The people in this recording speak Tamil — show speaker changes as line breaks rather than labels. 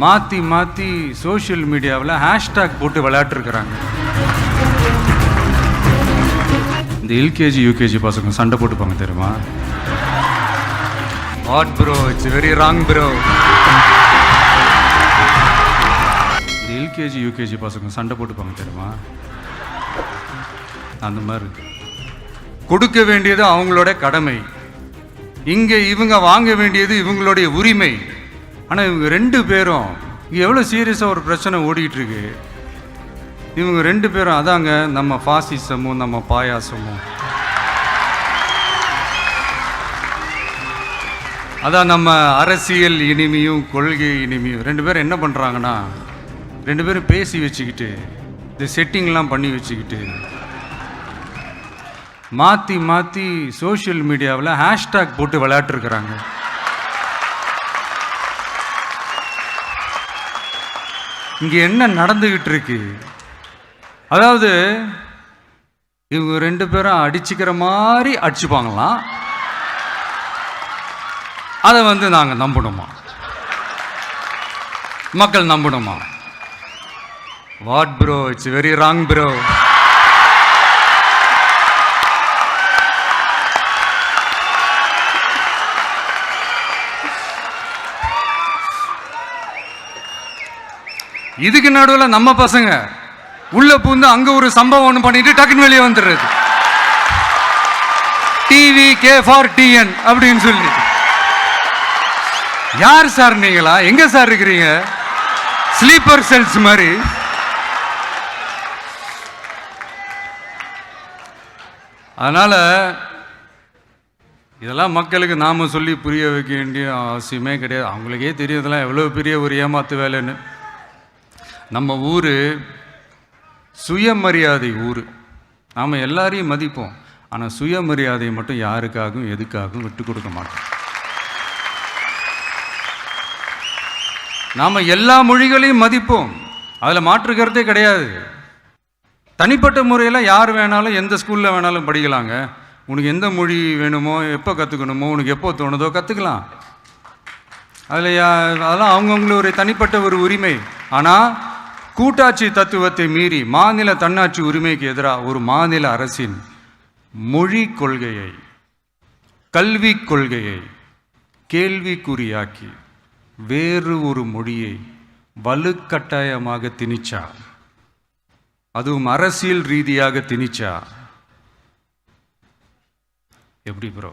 மாற்றி மாற்றி சோஷியல் மீடியாவில் ஹேஷ்டாக் போட்டு விளையாட்டுருக்குறாங்க. இந்த எல்கேஜி யூகேஜி பசங்க சண்டை போட்டுப்பாங்க தெரியுமா? What bro, it's very wrong bro. இந்த எல்கேஜி யூகேஜி பசங்க சண்டை போட்டுப்பாங்க தெரியுமா? அந்த மாதிரி இருக்கு. கொடுக்க வேண்டியது அவங்களோட கடமை, இங்கே இவங்க வாங்க வேண்டியது இவங்களுடைய உரிமை. ஆனால் இவங்க ரெண்டு பேரும் இங்கே எவ்வளோ சீரியஸாக ஒரு பிரச்சனை ஓடிக்கிட்டு இருக்கு. இவங்க ரெண்டு பேரும் அதாங்க நம்ம ஃபாசிசமும் நம்ம பாயாசமும், அதான் நம்ம அரசியல் இனிமையும் கொள்கை இனிமையும். ரெண்டு பேரும் என்ன பண்ணுறாங்கன்னா, ரெண்டு பேரும் பேசி வச்சுக்கிட்டு இந்த செட்டிங்லாம் பண்ணி வச்சுக்கிட்டு மாற்றி மாற்றி சோஷியல் மீடியாவில் ஹேஷ்டாக் போட்டு விளையாட்டுருக்குறாங்க. இங்கே என்ன நடந்துக்கிட்டு இருக்கு? அதாவது இவங்க ரெண்டு பேரும் அடிச்சுக்கிற மாதிரி அடிச்சுப்பாங்களாம். அதை நாங்கள் நம்பணுமா? மக்கள் நம்பணுமா? What bro, it's very wrong bro. இதுக்கு நடுவில் நம்ம பசங்க உள்ள பூந்து அங்க ஒரு சம்பவம் ஒன்று பண்ணிட்டு டக்குன்னு வெளியே வந்துடுறது. டிவி கே ஃபார் டிஎன் அப்படின்னு சொல்லி. யார் சார் நீங்களா? எங்க சார் இருக்கிறீங்க? ஸ்லீப்பர் செல்ஸ் மாதிரி. அதனால இதெல்லாம் மக்களுக்கு நாம சொல்லி புரிய வைக்க வேண்டிய அவசியமே கிடையாது. அவங்களுக்கே தெரியும் இதெல்லாம் எவ்வளவு பெரிய ஒரு ஏமாத்து வேலைன்னு. நம்ம ஊர் சுயமரியாதை ஊர். நாம் எல்லாரையும் மதிப்போம், ஆனால் சுயமரியாதையை மட்டும் யாருக்காகவும் எதுக்காகவும் விட்டு கொடுக்க மாட்டோம். நாம் எல்லா மொழிகளையும் மதிப்போம், அதில் மாற்று கருத்தே கிடையாது. தனிப்பட்ட முறையில் யார் வேணாலும் எந்த ஸ்கூலில் வேணாலும் படிக்கலாங்க. உனக்கு எந்த மொழி வேணுமோ, எப்போ கற்றுக்கணுமோ, உனக்கு எப்போ தோணுதோ கற்றுக்கலாம். அதெல்லாம் அவங்கவுங்களோட தனிப்பட்ட ஒரு உரிமை. ஆனால் கூட்டாட்சி தத்துவத்தை மீறி மாநில தன்னாட்சி உரிமைக்கு எதிராக ஒரு மாநில அரசின் மொழி கொள்கையை, கல்வி கொள்கையை கேள்விக்குறியாக்கி வேறு ஒரு மொழியை வலுக்கட்டாயமாக திணிச்சா, அதுவும் அரசியல் ரீதியாக திணிச்சா எப்படி ப்ரோ?